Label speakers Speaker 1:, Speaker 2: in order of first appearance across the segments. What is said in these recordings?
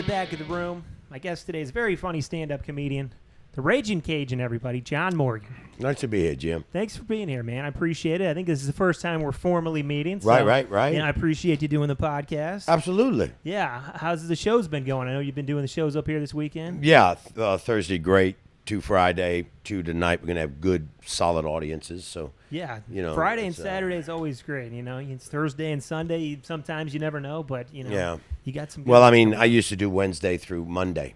Speaker 1: the back of the room. My guest today is a very funny stand-up comedian, the Raging Cajun, everybody, John Morgan.
Speaker 2: Nice to be here, Jim.
Speaker 1: Thanks for being here, man. I appreciate it. I think this is the first time we're formally meeting. So,
Speaker 2: Right.
Speaker 1: Yeah, I appreciate you doing the podcast.
Speaker 2: Absolutely.
Speaker 1: Yeah. How's the shows been going? I know you've been doing the shows up here this weekend.
Speaker 2: Yeah, Thursday, great. To Friday, to tonight. We're going to have good, solid audiences. So
Speaker 1: Yeah.
Speaker 2: You know,
Speaker 1: Friday and
Speaker 2: it's,
Speaker 1: Saturday is always great. You know, it's Thursday and Sunday. Sometimes you never know, but, you know,
Speaker 2: Yeah.
Speaker 1: you got some good
Speaker 2: Well, I
Speaker 1: ones
Speaker 2: mean,
Speaker 1: coming
Speaker 2: I
Speaker 1: up.
Speaker 2: used to do Wednesday through Monday.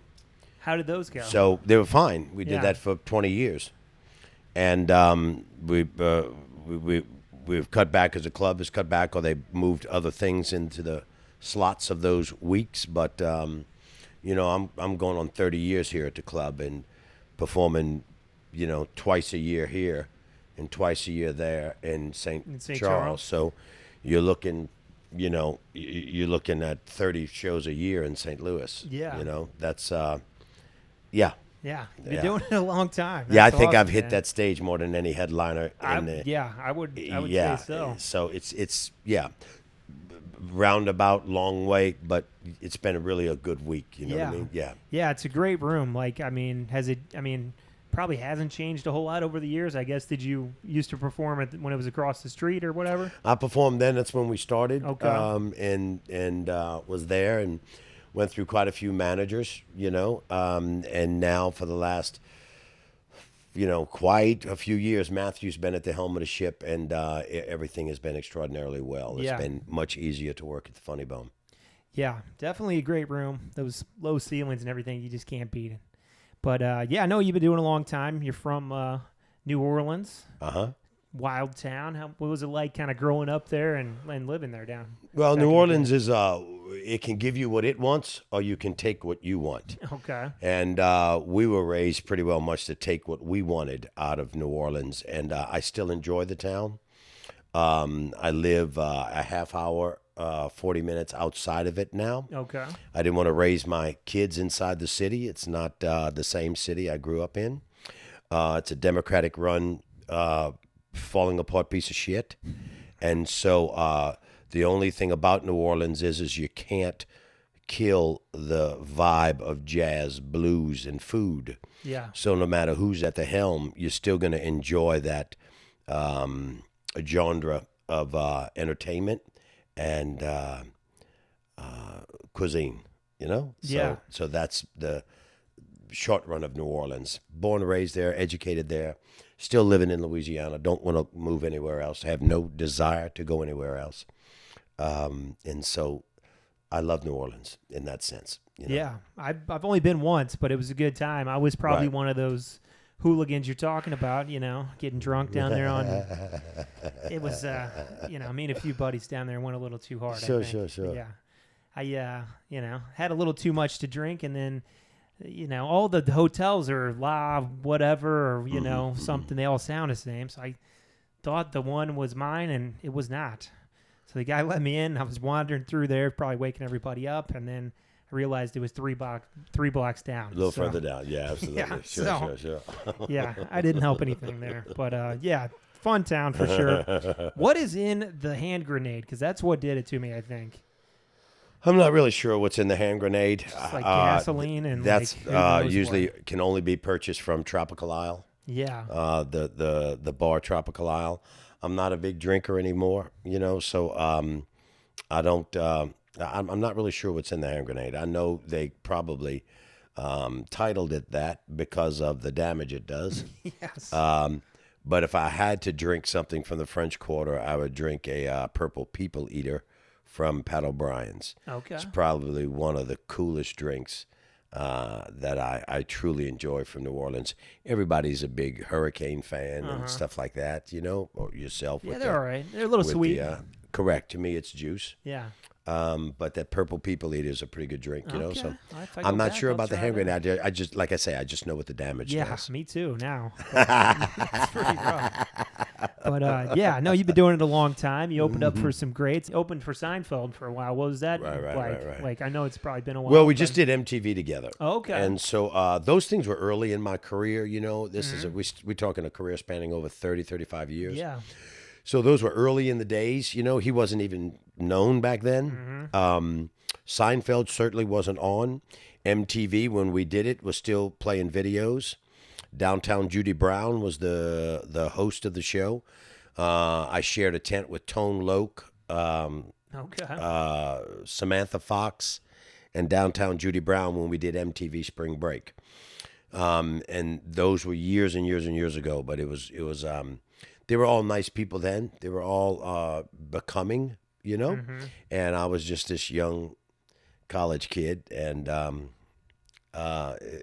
Speaker 1: How did those go?
Speaker 2: So they were fine. We did
Speaker 1: Yeah.
Speaker 2: that for 20 years. And we've cut back as a club has cut back, or they moved other things into the slots of those weeks. But, you know, I'm going on 30 years here at the club and performing, you know, twice a year here and twice a year there in St.
Speaker 1: St.
Speaker 2: Charles.
Speaker 1: Charles.
Speaker 2: So you're looking, you know, you're looking at 30 shows a year in St. Louis.
Speaker 1: Yeah.
Speaker 2: You know, that's,
Speaker 1: Yeah. You've been
Speaker 2: Yeah.
Speaker 1: doing it a long time.
Speaker 2: yeah, I
Speaker 1: That's
Speaker 2: think
Speaker 1: awesome,
Speaker 2: I've hit
Speaker 1: man.
Speaker 2: that stage more than any headliner.
Speaker 1: I would
Speaker 2: yeah.
Speaker 1: say so.
Speaker 2: So it's roundabout, long way, but it's been really a good week. You know what I mean? Yeah.
Speaker 1: Yeah, it's a great room. Like, probably hasn't changed a whole lot over the years. I guess, did you used to perform when it was across the street or whatever?
Speaker 2: I performed then. That's when we started.
Speaker 1: Okay.
Speaker 2: And was there and went through quite a few managers, you know. And now for the last, you know, quite a few years, Matthew's been at the helm of the ship, and everything has been extraordinarily well. It's
Speaker 1: Yeah.
Speaker 2: been much easier to work at the Funny Bone.
Speaker 1: Yeah, definitely a great room. Those low ceilings and everything, you just can't beat it. But, yeah, I know you've been doing it a long time. You're from New Orleans, wild town. What was it like kind of growing up there and living there down?
Speaker 2: Well,
Speaker 1: back
Speaker 2: New
Speaker 1: in the
Speaker 2: Orleans is it can give you what it wants, or you can take what you want.
Speaker 1: Okay.
Speaker 2: And we were raised pretty well much to take what we wanted out of New Orleans, and I still enjoy the town. I live a half hour, 40 minutes outside of it now.
Speaker 1: Okay.
Speaker 2: I didn't want to raise my kids inside the city. It's not the same city I grew up in. It's a Democratic-run, falling apart piece of shit. And so the only thing about New Orleans is you can't kill the vibe of jazz, blues, and food.
Speaker 1: Yeah.
Speaker 2: So no matter who's at the helm, you're still going to enjoy that genre of entertainment and cuisine, you know?
Speaker 1: Yeah.
Speaker 2: So that's the short run of New Orleans. Born and raised there, educated there, still living in Louisiana. Don't want to move anywhere else. Have no desire to go anywhere else. And so I love New Orleans in that sense. You know?
Speaker 1: Yeah, I've only been once, but it was a good time. I was probably
Speaker 2: Right.
Speaker 1: one of those hooligans you're talking about, you know, getting drunk down there on. It was, you know, me and a few buddies down there went a little too hard.
Speaker 2: Sure,
Speaker 1: I think.
Speaker 2: sure.
Speaker 1: Yeah, I, you know, had a little too much to drink, and then, you know, all the hotels are whatever, or you know, something. They all sound the same. So I thought the one was mine, and it was not. So the guy let me in. I was wandering through there, probably waking everybody up, and then I realized it was three blocks down.
Speaker 2: A little
Speaker 1: So,
Speaker 2: further down. Yeah, absolutely.
Speaker 1: Yeah,
Speaker 2: Sure.
Speaker 1: yeah, I didn't help anything there. But, yeah, fun town for sure. What is in the hand grenade? Because that's what did it to me, I think.
Speaker 2: I'm not really sure what's in the hand grenade.
Speaker 1: It's like gasoline and
Speaker 2: that's
Speaker 1: like, who knows
Speaker 2: usually
Speaker 1: what.
Speaker 2: can only be purchased from Tropical Isle.
Speaker 1: Yeah.
Speaker 2: The bar Tropical Isle. I'm not a big drinker anymore, you know, so I don't. I'm not really sure what's in the hand grenade. I know they probably titled it that because of the damage it does.
Speaker 1: Yes.
Speaker 2: But if I had to drink something from the French Quarter, I would drink a Purple People Eater from Pat O'Brien's.
Speaker 1: Okay.
Speaker 2: It's probably one of the coolest drinks that I truly enjoy from New Orleans. Everybody's a big Hurricane fan and stuff like that, you know, or yourself.
Speaker 1: Yeah,
Speaker 2: with
Speaker 1: they're
Speaker 2: the-
Speaker 1: all right. They're a little
Speaker 2: with
Speaker 1: sweet.
Speaker 2: the, correct. To me, it's juice.
Speaker 1: Yeah.
Speaker 2: But that Purple People Eater is a pretty good drink, you know.
Speaker 1: Okay.
Speaker 2: So
Speaker 1: If I go
Speaker 2: I'm not
Speaker 1: back,
Speaker 2: sure
Speaker 1: I'll
Speaker 2: about the
Speaker 1: try
Speaker 2: hand
Speaker 1: that.
Speaker 2: grenade. I just, like I say, I just know what the damage
Speaker 1: Yeah,
Speaker 2: does.
Speaker 1: me too now. It's pretty rough. But, yeah, no, you've been doing it a long time. You opened up for some greats. Opened for Seinfeld for a while. What was that
Speaker 2: Right,
Speaker 1: like?
Speaker 2: right.
Speaker 1: Like, I know it's probably been a while.
Speaker 2: Well, we
Speaker 1: but-
Speaker 2: just did MTV together.
Speaker 1: Oh, okay.
Speaker 2: And so those things were early in my career, you know. This is
Speaker 1: Mm-hmm.
Speaker 2: we're talking a career spanning over 30, 35 years.
Speaker 1: Yeah.
Speaker 2: So those were early in the days. You know, he wasn't even known back then. Seinfeld certainly wasn't on. MTV, when we did it, was still playing videos. Downtown Judy Brown was the host of the show. I shared a tent with Tone Loc,
Speaker 1: Okay.
Speaker 2: Samantha Fox, and Downtown Judy Brown when we did MTV Spring Break. And those were years and years and years ago. But it was they were all nice people then. They were all becoming, you know. And I was just this young college kid, and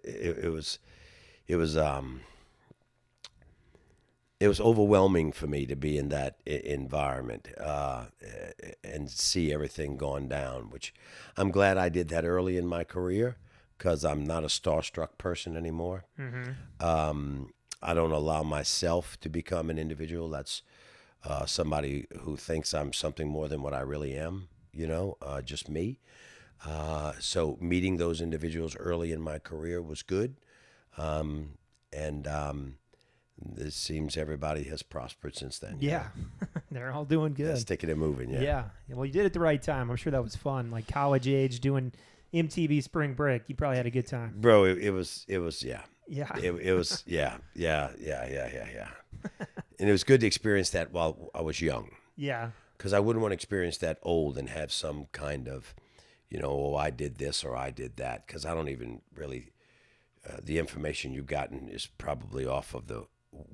Speaker 2: it was it was overwhelming for me to be in that environment and see everything gone down. Which I'm glad I did that early in my career, because I'm not a starstruck person anymore. I don't allow myself to become an individual that's somebody who thinks I'm something more than what I really am. You know, just me. So meeting those individuals early in my career was good. And it seems everybody has prospered since then.
Speaker 1: Yeah. They're all doing good.
Speaker 2: Sticking and moving, yeah.
Speaker 1: Yeah. Well, you did it at the right time. I'm sure that was fun. Like college age, doing MTV Spring Break. You probably had a good time.
Speaker 2: Bro, it was, yeah.
Speaker 1: Yeah.
Speaker 2: It was, yeah. And it was good to experience that while I was young.
Speaker 1: Yeah.
Speaker 2: Because I wouldn't want to experience that old and have some kind of, you know, oh, I did this or I did that. Because I don't even really, the information you've gotten is probably off of the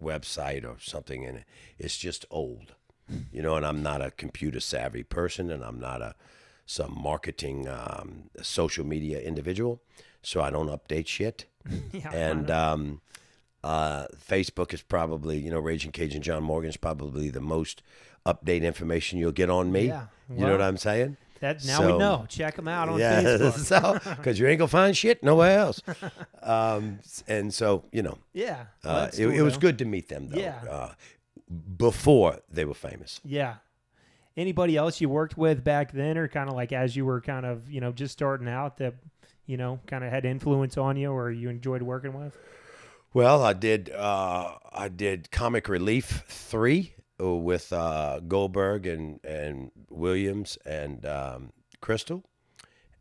Speaker 2: website or something, and it's just old, you know. And I'm not a computer savvy person, and I'm not some marketing social media individual, so I don't update shit.
Speaker 1: Yeah.
Speaker 2: And Facebook is probably, you know, Raging Cajun John Morgan is probably the most update information you'll get on me.
Speaker 1: Yeah.
Speaker 2: You know what I'm saying?
Speaker 1: That now we know. Check them out on Facebook.
Speaker 2: So, because you ain't gonna find shit nowhere else. And so, you know,
Speaker 1: Yeah. Well,
Speaker 2: it was good to meet them though.
Speaker 1: Yeah.
Speaker 2: Before they were famous.
Speaker 1: Yeah. Anybody else you worked with back then, or kind of like as you were kind of, you know, just starting out, that, you know, kind of had influence on you or you enjoyed working with?
Speaker 2: Well, I did Comic Relief 3 with Goldberg and Williams and Crystal.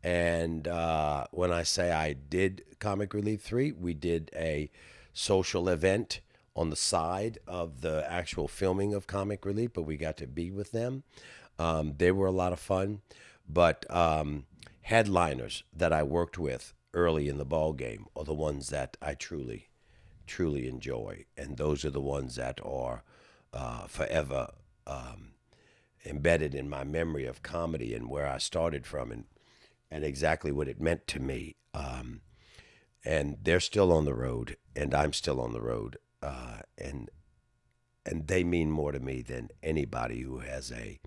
Speaker 2: And when I say I did Comic Relief 3, we did a social event on the side of the actual filming of Comic Relief, but we got to be with them. They were a lot of fun. But headliners that I worked with early in the ball game are the ones that I truly enjoy. And those are the ones that are forever embedded in my memory of comedy and where I started from and exactly what it meant to me. And they're still on the road, and I'm still on the road. And they mean more to me than anybody who has a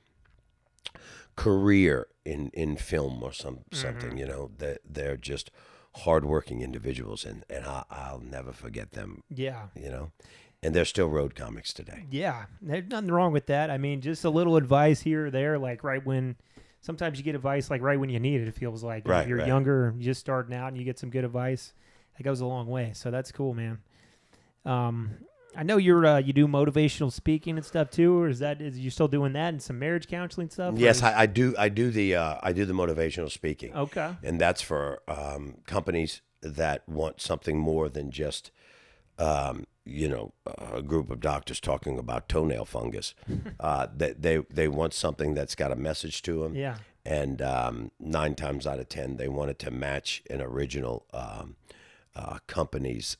Speaker 2: career in film or something. You know, they're just hardworking individuals, and I'll never forget them.
Speaker 1: Yeah.
Speaker 2: You know, and they're still road comics today.
Speaker 1: Yeah. There's nothing wrong with that. I mean, just a little advice here or there, like right when, sometimes you get advice like right when you need it, it feels like.
Speaker 2: Right,
Speaker 1: if you're
Speaker 2: right.
Speaker 1: younger, you're just starting out and you get some good advice, it goes a long way. So that's cool, man. I know you do motivational speaking and stuff too, or is you still doing that and some marriage counseling stuff?
Speaker 2: Yes, I do the motivational speaking.
Speaker 1: Okay.
Speaker 2: And that's for companies that want something more than just you know, a group of doctors talking about toenail fungus. They want something that's got a message to them.
Speaker 1: Yeah.
Speaker 2: And 9 times out of 10, they want it to match an original company's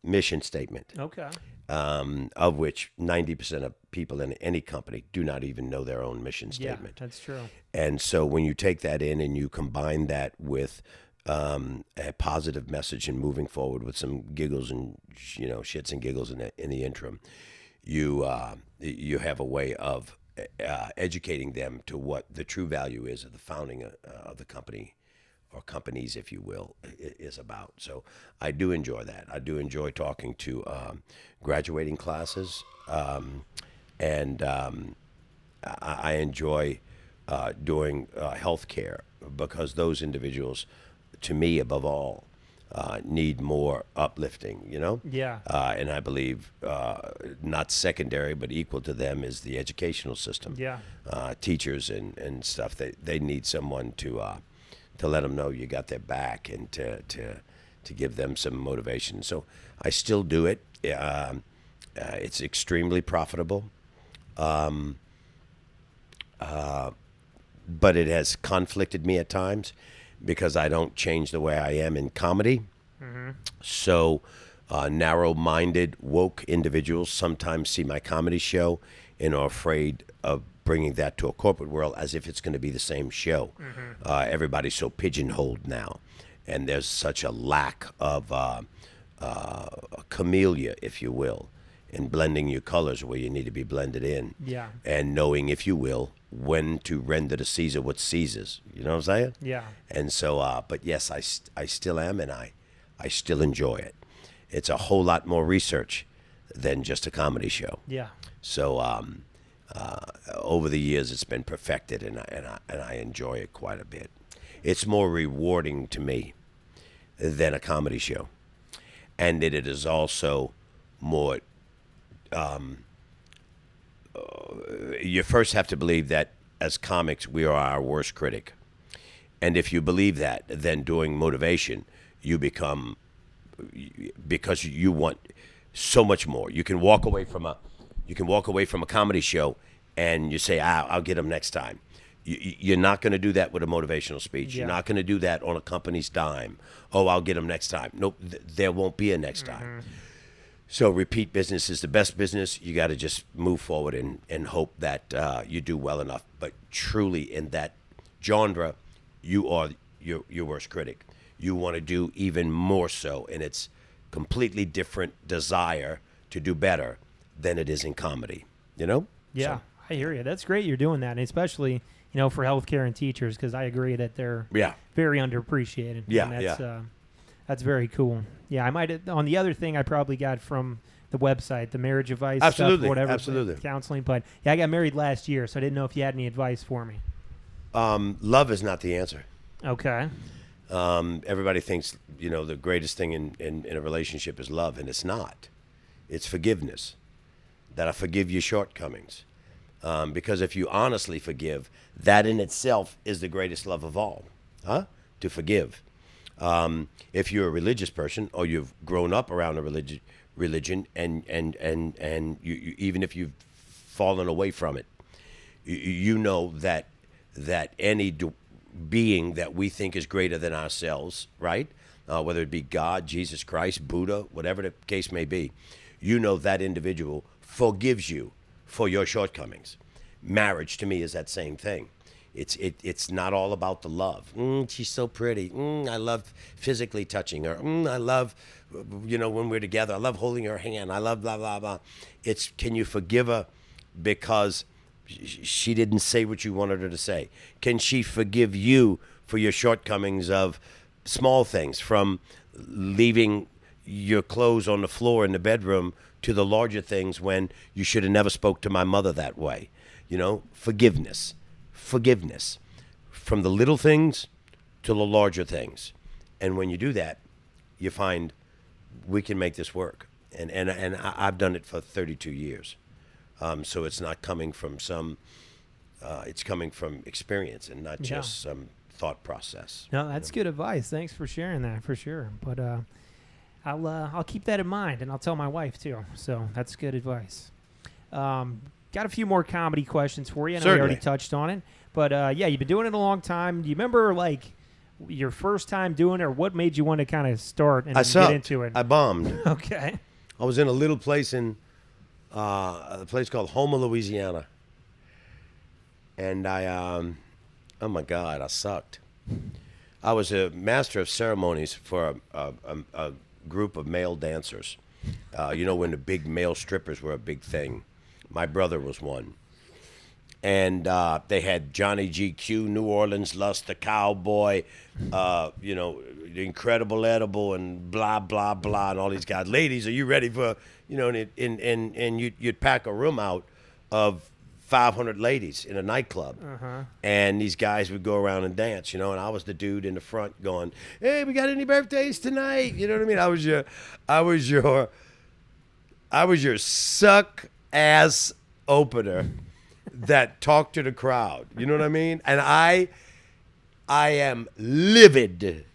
Speaker 2: mission statement.
Speaker 1: Okay.
Speaker 2: Of which 90% of people in any company do not even know their own mission statement.
Speaker 1: Yeah, that's true.
Speaker 2: And so when you take that in and you combine that with a positive message and moving forward with some giggles and, you know, shits and giggles in the interim, you have a way of educating them to what the true value is of the founding of the company, or companies, if you will, is about. So I do enjoy that. I do enjoy talking to graduating classes, and I enjoy doing healthcare, because those individuals, to me, above all, need more uplifting, you know?
Speaker 1: Yeah.
Speaker 2: And I believe not secondary, but equal to them is the educational system.
Speaker 1: Yeah.
Speaker 2: Teachers and stuff, they need someone to let them know you got their back and to give them some motivation. So I still do it. It's extremely profitable. But it has conflicted me at times because I don't change the way I am in comedy. So narrow-minded, woke individuals sometimes see my comedy show and are afraid of bringing that to a corporate world as if it's going to be the same show. Everybody's so pigeonholed now, and there's such a lack of camellia, if you will, in blending your colors where you need to be blended in.
Speaker 1: Yeah.
Speaker 2: And knowing, if you will, when to render to Caesar what's Caesar's. You know what I'm saying?
Speaker 1: Yeah.
Speaker 2: And so, but yes, I still am, and I still enjoy it. It's a whole lot more research than just a comedy show.
Speaker 1: Yeah.
Speaker 2: So over the years, it's been perfected, and I enjoy it quite a bit. It's more rewarding to me than a comedy show, and it is also more. You first have to believe that as comics, we are our worst critic. And if you believe that, then doing motivation, you become, because you want so much more. You can walk away from a comedy show and you say, I'll get them next time. You're not going to do that with a motivational speech.
Speaker 1: Yeah.
Speaker 2: You're not going to do that on a company's dime. Oh, I'll get them next time. Nope, there won't be a next time. So repeat business is the best business. You got to just move forward and hope that you do well enough. But truly, in that genre, you are your worst critic. You want to do even more so, and it's completely different desire to do better than it is in comedy. You know?
Speaker 1: Yeah.
Speaker 2: So,
Speaker 1: I hear you. That's great you're doing that, and especially for healthcare and teachers, because I agree that they're very underappreciated.
Speaker 2: Yeah,
Speaker 1: and that's very cool. Yeah, I might. On the other thing, I probably got from the website, the marriage advice
Speaker 2: Absolutely,
Speaker 1: stuff, whatever,
Speaker 2: absolutely.
Speaker 1: counseling. But yeah, I got married last year, so I didn't know if you had any advice for me.
Speaker 2: love is not the answer.
Speaker 1: Okay.
Speaker 2: Everybody thinks, the greatest thing in a relationship is love, and it's not. It's forgiveness. That I forgive your shortcomings. Because if you honestly forgive, that in itself is the greatest love of all. To forgive. If you're a religious person or you've grown up around a religion and you even if you've fallen away from it, you know that any being that we think is greater than ourselves, right? Whether it be God, Jesus Christ, Buddha, whatever the case may be, that individual forgives you for your shortcomings. Marriage to me is that same thing. It's not all about the love. She's so pretty. I love physically touching her. I love, when we're together. I love holding her hand. I love blah, blah, blah. It's, can you forgive her because she didn't say what you wanted her to say? Can she forgive you for your shortcomings of small things, from leaving your clothes on the floor in the bedroom to the larger things when you should have never spoke to my mother that way? Forgiveness. Forgiveness, from the little things to the larger things. And when you do that, you find we can make this work. And I've done it for 32 years. So it's not coming from it's coming from experience and not just some thought process.
Speaker 1: No, that's good advice. Thanks for sharing that, for sure. But I'll keep that in mind, and I'll tell my wife too. So that's good advice. Got a few more comedy questions for you. I know we already touched on it. But, you've been doing it a long time. Do you remember, your first time doing it, or what made you want to kind of start and get into it?
Speaker 2: I bombed.
Speaker 1: Okay.
Speaker 2: I was in a little place in a place called Houma, Louisiana. And I, oh, my God, I sucked. I was a master of ceremonies for a group of male dancers. When the big male strippers were a big thing. My brother was one. And they had Johnny GQ, New Orleans Lust, the Cowboy, the Incredible Edible, and blah, blah, blah, and all these guys. Ladies, are you ready for, and you'd pack a room out of 500 ladies in a nightclub.
Speaker 1: Uh-huh.
Speaker 2: And these guys would go around and dance, and I was the dude in the front going, "Hey, we got any birthdays tonight?" You know what I mean? I was your suck ass opener that talked to the crowd. You know what I mean? And I am livid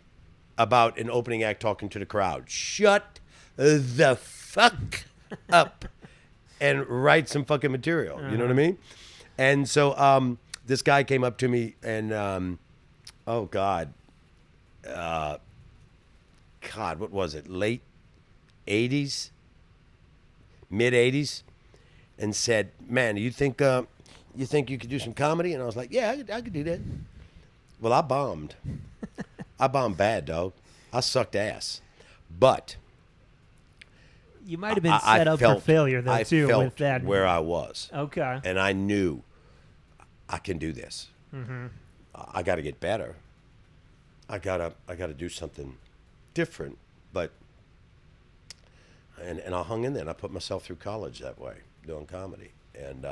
Speaker 2: about an opening act talking to the crowd. Shut the fuck up and write some fucking material. You know what I mean? And so this guy came up to me and, oh God, what was it? Late 80s, mid 80s, and said, "Man, you think you could do some comedy?" And I was like, "Yeah, I could do that." Well, I bombed. I bombed bad, dog. I sucked ass. But
Speaker 1: You might have been set up for failure, though, too,
Speaker 2: felt
Speaker 1: with that.
Speaker 2: where I was.
Speaker 1: Okay.
Speaker 2: And I knew I can do this. Mm-hmm. I got to get better. I gotta do something different. But and I hung in there, and I put myself through college that way, doing comedy. And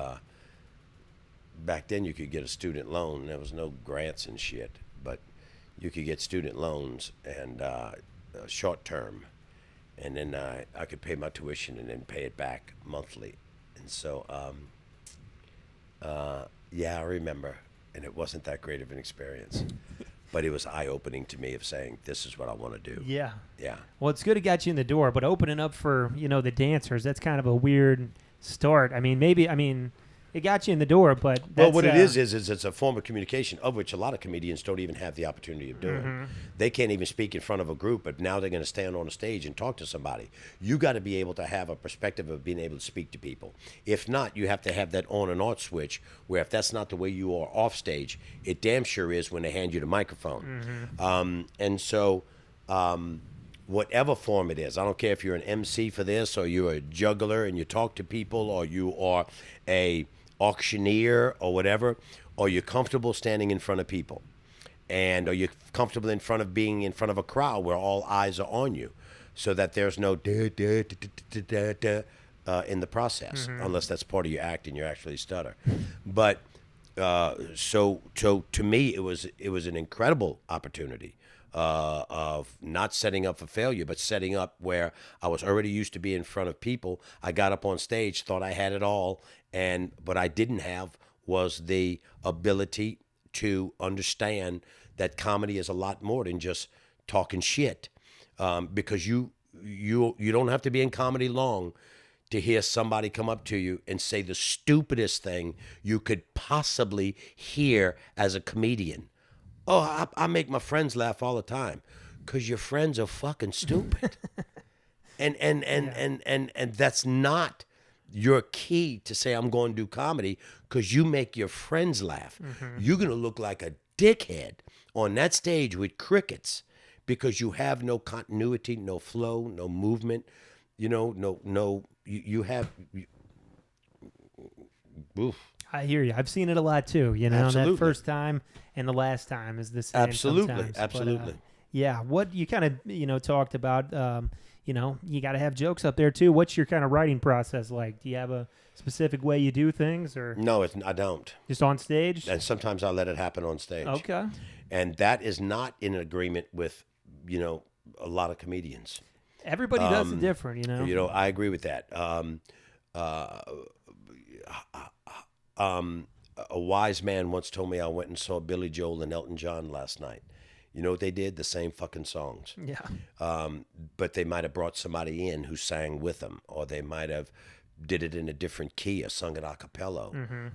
Speaker 2: back then, you could get a student loan. There was no grants and shit, but you could get student loans and short term. And then I could pay my tuition and then pay it back monthly. And so, yeah, I remember. And it wasn't that great of an experience. But it was eye-opening to me of saying, this is what I want to do.
Speaker 1: Yeah.
Speaker 2: Yeah.
Speaker 1: Well, it's good it got you in the door, but opening up for, the dancers, that's kind of a weird start. I mean, it got you in the door, but that's,
Speaker 2: well, what it is it's a form of communication of which a lot of comedians don't even have the opportunity of doing.
Speaker 1: Mm-hmm.
Speaker 2: They can't even speak in front of a group, but now they're going to stand on a stage and talk to somebody. You got to be able to have a perspective of being able to speak to people. If not, you have to have that on and off switch where if that's not the way you are off stage, it damn sure is when they hand you the microphone.
Speaker 1: Mm-hmm.
Speaker 2: And so whatever form it is, I don't care if you're an MC for this or you're a juggler and you talk to people or you are a auctioneer or whatever, or you're comfortable standing in front of people, and or you're comfortable being in front of a crowd where all eyes are on you, so that there's no in the process, unless that's part of your act and you actually stutter. But so to me, it was an incredible opportunity of not setting up for failure, but setting up where I was already used to being in front of people. I got up on stage, thought I had it all, and what I didn't have was the ability to understand that comedy is a lot more than just talking shit, because you don't have to be in comedy long to hear somebody come up to you and say the stupidest thing you could possibly hear as a comedian. Oh, I make my friends laugh all the time, because your friends are fucking stupid. and that's not your key to say I'm going to do comedy, because you make your friends laugh. You're going to look like a dickhead on that stage with crickets, because you have no continuity, no flow, no movement, oof.
Speaker 1: I hear you. I've seen it a lot too.
Speaker 2: Absolutely.
Speaker 1: That first time and the last time is the same.
Speaker 2: Absolutely,
Speaker 1: sometimes.
Speaker 2: absolutely.
Speaker 1: But, yeah. What you kind of talked about. You got to have jokes up there too. What's your kind of writing process like? Do you have a specific way you do things, or
Speaker 2: No, I don't.
Speaker 1: just on stage?
Speaker 2: And sometimes I let it happen on stage.
Speaker 1: Okay.
Speaker 2: And that is not in agreement with, a lot of comedians.
Speaker 1: Everybody does it different,
Speaker 2: I agree with that. A wise man once told me I went and saw Billy Joel and Elton John last night. You know what they did? The same fucking songs.
Speaker 1: Yeah.
Speaker 2: But they might have brought somebody in who sang with them, or they might have did it in a different key or sung it a cappella,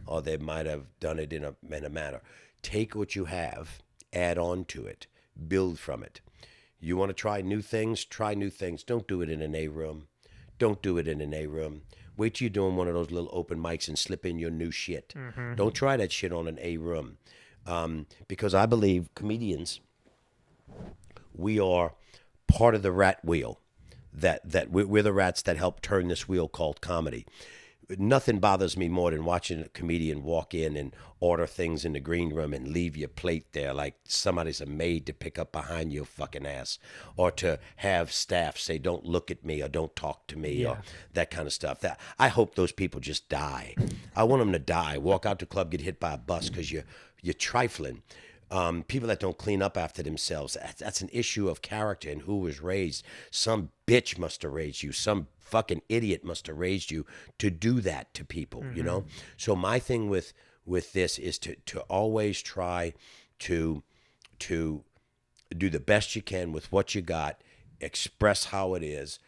Speaker 2: or they might have done it in a manner. Take what you have, add on to it, build from it. You want to try new things? Try new things. Don't do it in an A room. Don't do it in an A room. Wait till you're doing one of those little open mics and slip in your new shit. Don't try that shit on an A room. Because I believe comedians, we are part of the rat wheel. That we're the rats that help turn this wheel called comedy. nothing bothers me more than watching a comedian walk in and order things in the green room and leave your plate there like somebody's a maid to pick up behind your fucking ass, or to have staff say don't look at me or don't talk to me, or that kind of stuff. That I hope those people just die. I want them to die. Walk out the club, get hit by a bus because you're trifling. People that don't clean up after themselves, that's an issue of character and who was raised. Some bitch must have raised you. Some fucking idiot must have raised you to do that to people, you know? So my thing with this is to always try to do the best you can with what you got, express how it is,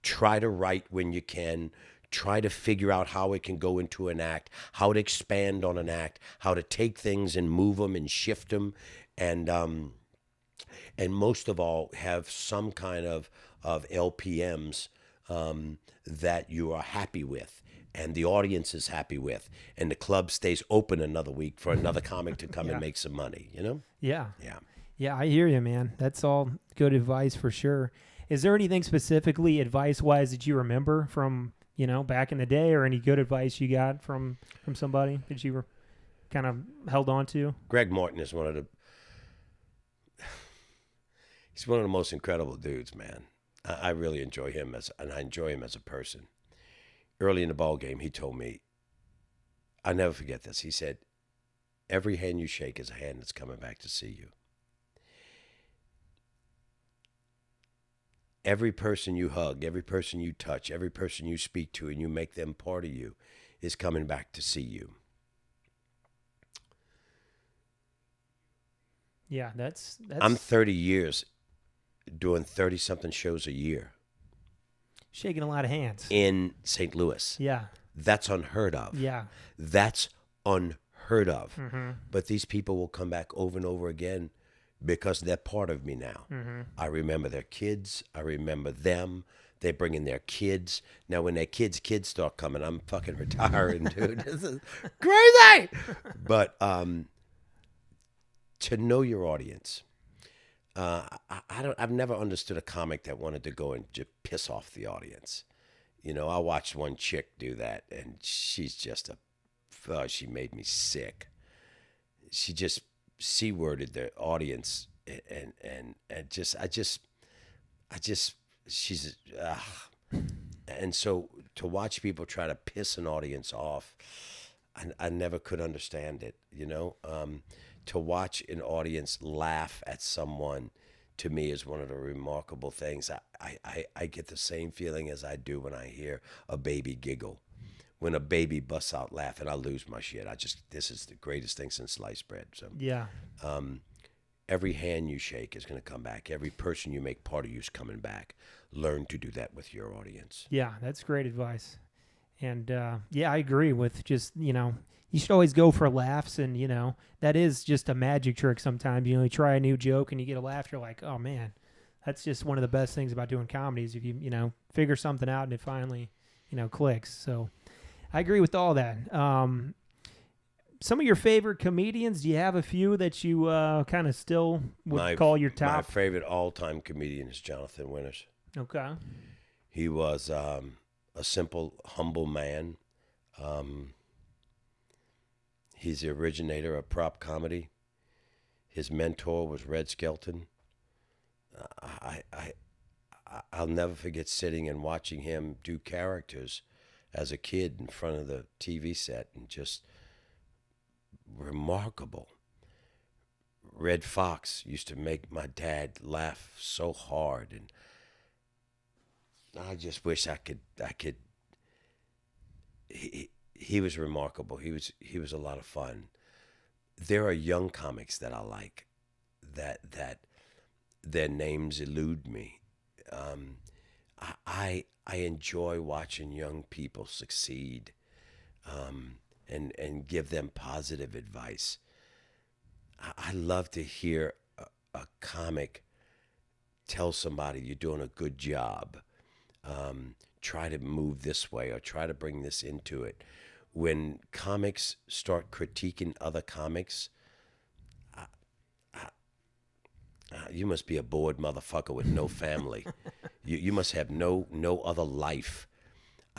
Speaker 2: try to write when you can, try to figure out how it can go into an act, how to expand on an act, how to take things and move them and shift them, and most of all, have some kind of LPMs that you are happy with, and the audience is happy with, and the club stays open another week for another comic to come and make some money, you know?
Speaker 1: Yeah.
Speaker 2: Yeah.
Speaker 1: Yeah, I hear you, man. That's all good advice for sure. Is there anything specifically advice-wise that you remember from, you know, back in the day, or any good advice you got from somebody that you were kind of held on to?
Speaker 2: Greg Martin is he's one of the most incredible dudes, man. I really enjoy him and I enjoy him as a person. Early in the ball game, he told me, I'll never forget this. He said, every hand you shake is a hand that's coming back to see you. Every person you hug, every person you touch, every person you speak to, and you make them part of you, is coming back to see you.
Speaker 1: Yeah, that's
Speaker 2: I'm 30 years doing 30-something shows a year
Speaker 1: shaking a lot of hands
Speaker 2: in St. Louis.
Speaker 1: Yeah.
Speaker 2: That's unheard of.
Speaker 1: Yeah.
Speaker 2: That's unheard of. But these people will come back over and over again because they're part of me now. I remember their kids. I remember them. They're bringing their kids. Now, when their kids start coming, I'm fucking retiring, dude. This is crazy. But to know your audience, I've never understood a comic that wanted to go and just piss off the audience. You know, I watched one chick do that, and she's just she made me sick. She just C-worded the audience, and she's and so to watch people try to piss an audience off, I never could understand it, you know. To watch an audience laugh at someone, to me, is one of the remarkable things. I get the same feeling as I do when I hear a baby giggle. When a baby busts out laughing, I lose my shit. This is the greatest thing since sliced bread. So
Speaker 1: yeah.
Speaker 2: Every hand you shake is going to come back. Every person you make part of you is coming back. Learn to do that with your audience.
Speaker 1: Yeah, that's great advice. And yeah, I agree with just, you know, you should always go for laughs, and, you know, that is just a magic trick sometimes. You know, you try a new joke and you get a laugh, you're like, oh man, that's just one of the best things about doing comedy is if you know, figure something out and it finally, you know, clicks. So I agree with all that. Some of your favorite comedians, do you have a few that you kind of still would call your top?
Speaker 2: My favorite all-time comedian is Jonathan Winters.
Speaker 1: Okay.
Speaker 2: He was a simple, humble man. He's the originator of prop comedy. His mentor was Red Skelton. I'll never forget sitting and watching him do characters as a kid in front of the TV set, and just remarkable. Red Fox used to make my dad laugh so hard, and I just wish I could. He was remarkable. He was a lot of fun. There are young comics that I like that their names elude me. I enjoy watching young people succeed, and give them positive advice. I love to hear a comic tell somebody you're doing a good job. Try to move this way, or try to bring this into it. When comics start critiquing other comics, you must be a bored motherfucker with no family. You must have no other life.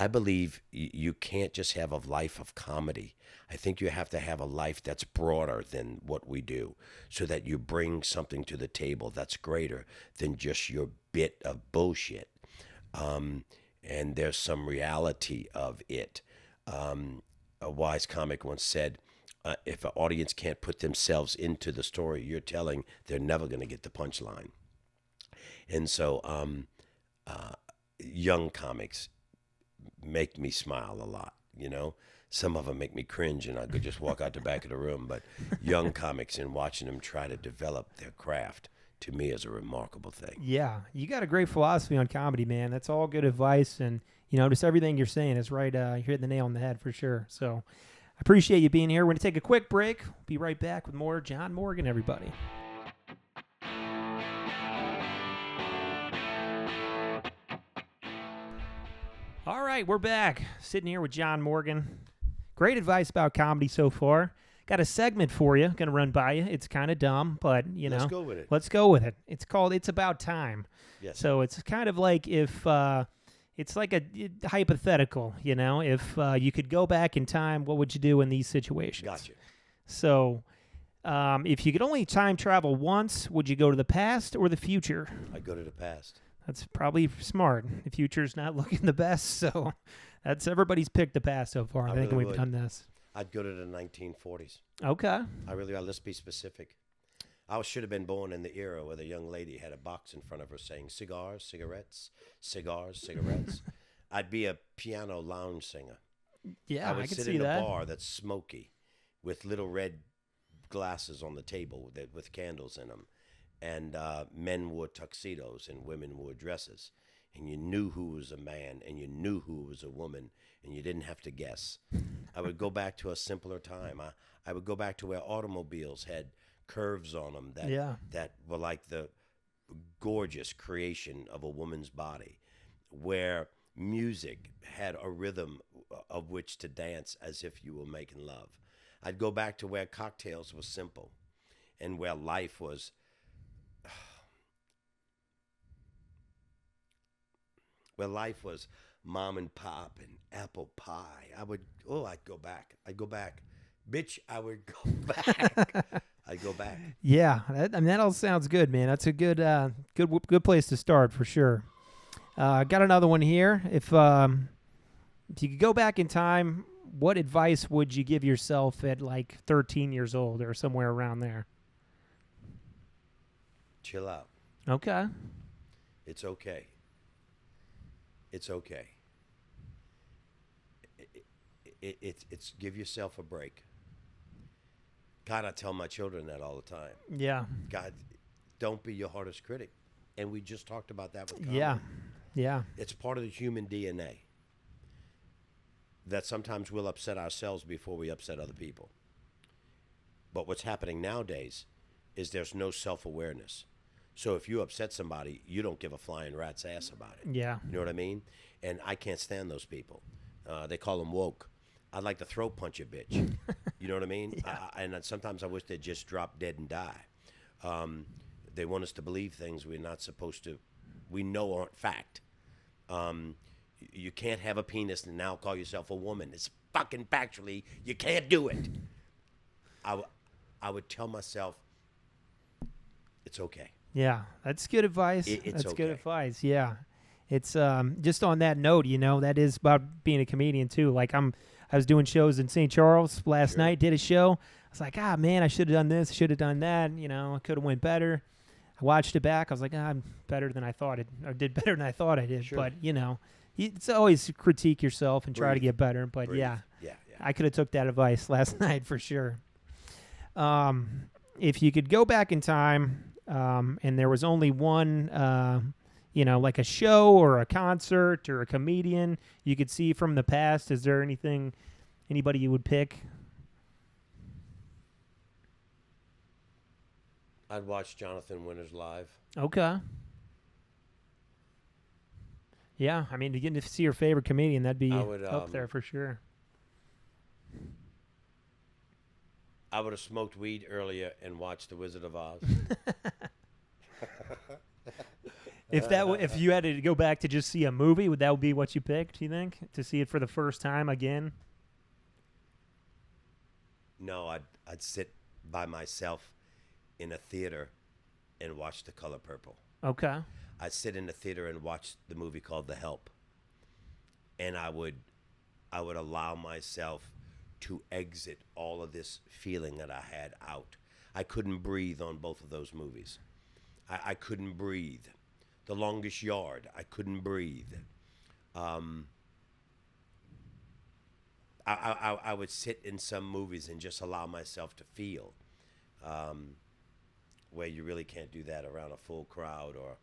Speaker 2: I believe you can't just have a life of comedy. I think you have to have a life that's broader than what we do, so that you bring something to the table that's greater than just your bit of bullshit. And there's some reality of it. A wise comic once said, if an audience can't put themselves into the story you're telling, they're never going to get the punchline. And so, young comics make me smile a lot, Some of them make me cringe and I could just walk out the back of the room. But young comics, and watching them try to develop their craft, to me, is a remarkable thing.
Speaker 1: Yeah, you got a great philosophy on comedy, man. That's all good advice, and just everything you're saying is right. You're hitting the nail on the head for sure. So I appreciate you being here. We're going to take a quick break. We'll be right back with more John Morgan, everybody. All right, we're back. Sitting here with John Morgan. Great advice about comedy so far. Got a segment for you. Going to run by you. It's kind of dumb, but,
Speaker 2: Let's go with it.
Speaker 1: Let's go with it. It's called It's About Time.
Speaker 2: Yes.
Speaker 1: So it's kind of like if... it's like a hypothetical, If you could go back in time, what would you do in these situations?
Speaker 2: Gotcha.
Speaker 1: So if you could only time travel once, would you go to the past or the future?
Speaker 2: I'd go to the past.
Speaker 1: That's probably smart. The future's not looking the best, so that's everybody's picked the past so far. I think
Speaker 2: really
Speaker 1: we've done this.
Speaker 2: I'd go to the 1940s.
Speaker 1: Okay.
Speaker 2: Let's be specific. I should have been born in the era where the young lady had a box in front of her saying cigars, cigarettes, cigars, cigarettes. I'd be a piano lounge singer.
Speaker 1: Yeah,
Speaker 2: I would
Speaker 1: could
Speaker 2: sit
Speaker 1: see
Speaker 2: in
Speaker 1: that.
Speaker 2: a bar that's smoky with little red glasses on the table with candles in them. And men wore tuxedos and women wore dresses. And you knew who was a man and you knew who was a woman, and you didn't have to guess. I would go back to a simpler time. I would go back to where automobiles had curves on them that were like the gorgeous creation of a woman's body, where music had a rhythm of which to dance as if you were making love. I'd go back to where cocktails were simple and where life was mom and pop and apple pie. I'd go back. Bitch, I would go back. I'd go back.
Speaker 1: Yeah, that all sounds good, man. That's a good place to start for sure. Got another one here. If you could go back in time, what advice would you give yourself at like 13 years old or somewhere around there?
Speaker 2: Chill out.
Speaker 1: Okay.
Speaker 2: It's okay. It's okay. It's give yourself a break. God, I tell my children that all the time.
Speaker 1: Yeah.
Speaker 2: God, don't be your hardest critic. And we just talked about that with comedy.
Speaker 1: Yeah.
Speaker 2: It's part of the human DNA that sometimes we'll upset ourselves before we upset other people. But what's happening nowadays is there's no self-awareness. So if you upset somebody, you don't give a flying rat's ass about it.
Speaker 1: Yeah.
Speaker 2: You know what I mean? And I can't stand those people. They call them woke. I'd like to throat punch a bitch. You know what I mean?
Speaker 1: Yeah.
Speaker 2: And sometimes I wish they'd just drop dead and die. They want us to believe things we're not supposed to, we know aren't fact. You can't have a penis and now call yourself a woman. It's fucking factually, you can't do it. I would tell myself, it's okay.
Speaker 1: Yeah, that's good advice.
Speaker 2: It's
Speaker 1: that's
Speaker 2: okay.
Speaker 1: good advice. Yeah. It's just on that note, that is about being a comedian too. Like I was doing shows in St. Charles last night, did a show. I was like, man, I should have done this, should have done that. I could have went better. I watched it back. I was like, I'm better than I thought I did better than I thought I did.
Speaker 2: Sure.
Speaker 1: But, it's always critique yourself and try to
Speaker 2: Breathe.
Speaker 1: get better. But
Speaker 2: Breathe.
Speaker 1: yeah,
Speaker 2: Yeah.
Speaker 1: I could have took that advice last night for sure. If you could go back in time and there was only one, like a show or a concert or a comedian you could see from the past, is there anybody you would pick?
Speaker 2: I'd watch Jonathan Winters live.
Speaker 1: Okay. Yeah, I mean, to get to see your favorite comedian, that'd be up there for sure.
Speaker 2: I would have smoked weed earlier and watched The Wizard of Oz.
Speaker 1: If you had to go back to just see a movie, would that be what you picked? Do you think, to see it for the first time again?
Speaker 2: No, I'd sit by myself in a theater and watch The Color Purple.
Speaker 1: Okay.
Speaker 2: I'd sit in the theater and watch the movie called The Help, and I would allow myself to exit all of this feeling that I had out. I couldn't breathe on both of those movies. I couldn't breathe. The Longest Yard, I couldn't breathe. I would sit in some movies and just allow myself to feel, where you really can't do that around a full crowd, or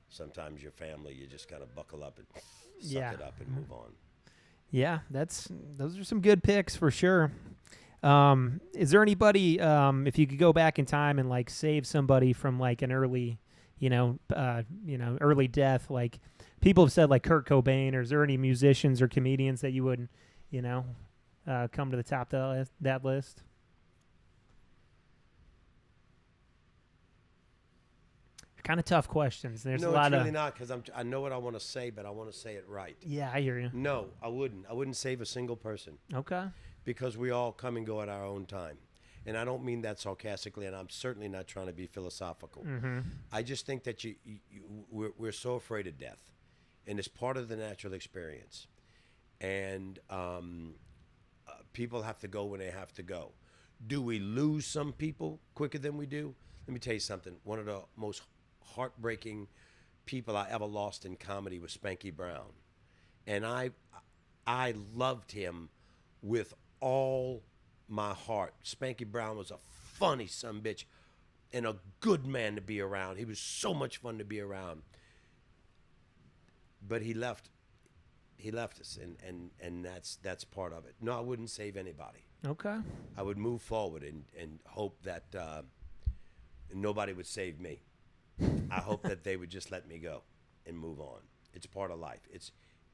Speaker 2: sometimes your family. You just kind of buckle up and suck it up and move on.
Speaker 1: Yeah, those are some good picks for sure. Is there anybody, if you could go back in time and like save somebody from like an early, early death, like people have said like Kurt Cobain, or is there any musicians or comedians that you would, come to the top of that list? Kind of tough questions. There's a lot
Speaker 2: it's really
Speaker 1: of
Speaker 2: not, because I know what I want to say, but I want to say it right.
Speaker 1: Yeah, I hear you.
Speaker 2: No, I wouldn't. I wouldn't save a single person.
Speaker 1: Okay.
Speaker 2: Because we all come and go at our own time. And I don't mean that sarcastically, and I'm certainly not trying to be philosophical.
Speaker 1: Mm-hmm.
Speaker 2: I just think that we're so afraid of death, and it's part of the natural experience. And people have to go when they have to go. Do we lose some people quicker than we do? Let me tell you something. One of the most heartbreaking people I ever lost in comedy was Spanky Brown. And I loved him with all my heart. Spanky Brown was a funny son-bitch and a good man to be around. He was so much fun to be around. But he left us, and that's part of it. No, I wouldn't save anybody.
Speaker 1: Okay.
Speaker 2: I would move forward and hope that nobody would save me. I hope that they would just let me go and move on. It's part of life.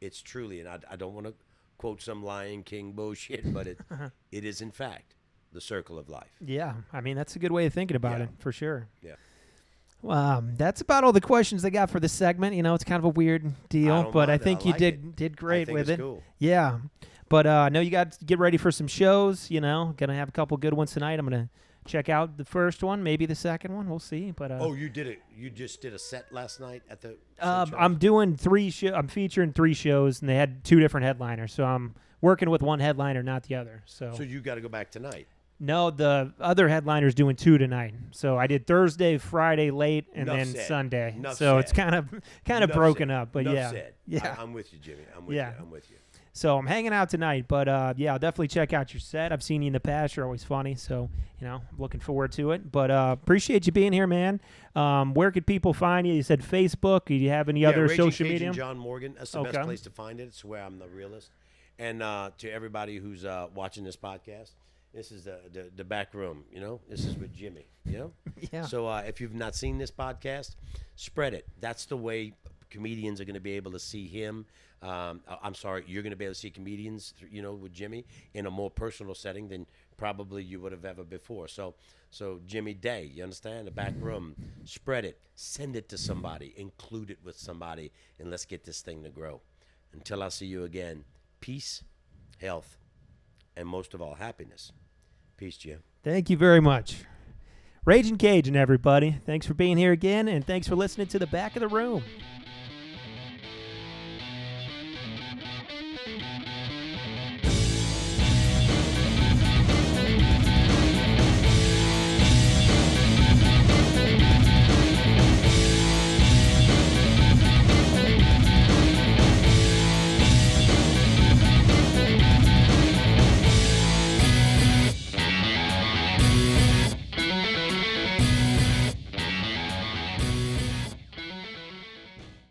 Speaker 2: It's truly, and I don't want to quote some Lion King bullshit, but it is in fact the circle of life.
Speaker 1: Yeah, I mean that's a good way of thinking about it for sure.
Speaker 2: Yeah.
Speaker 1: That's about all the questions I got for this segment. It's kind of a weird deal, but I think you did great with it.
Speaker 2: Cool.
Speaker 1: Yeah, but I know you got to get ready for some shows. Gonna have a couple good ones tonight. I'm gonna check out the first one, maybe the second one. We'll see. But
Speaker 2: you did it. You just did a set last night at the.
Speaker 1: I'm doing 3 shows. I'm featuring 3 shows, and they had 2 different headliners. So I'm working with one headliner, not the other. So
Speaker 2: you got to go back tonight.
Speaker 1: No, the other headliner's doing 2 tonight. So I did Thursday, Friday late, and then Sunday. It's kind of broken up. But yeah.
Speaker 2: I'm with you, Jimmy. I'm with you.
Speaker 1: So I'm hanging out tonight, but I'll definitely check out your set. I've seen you in the past. You're always funny, so I'm looking forward to it. But appreciate you being here, man. Where could people find you? You said Facebook. Do you have any other
Speaker 2: Raging
Speaker 1: social
Speaker 2: Cajun
Speaker 1: media?
Speaker 2: John Morgan. That's the best place to find it. It's where I'm the realist. And to everybody who's watching this podcast, this is the back room. This is with Jimmy.
Speaker 1: Yeah.
Speaker 2: So if you've not seen this podcast, spread it. That's the way comedians are going to be able to see him. I'm sorry, you're going to be able to see comedians, with Jimmy in a more personal setting than probably you would have ever before. So Jimmy Day, you understand? The back room, spread it, send it to somebody, include it with somebody, and let's get this thing to grow. Until I see you again, peace, health, and most of all, happiness. Peace, Jim.
Speaker 1: Thank you very much. Raging Cajun, everybody. Thanks for being here again, and thanks for listening to The Back of the Room.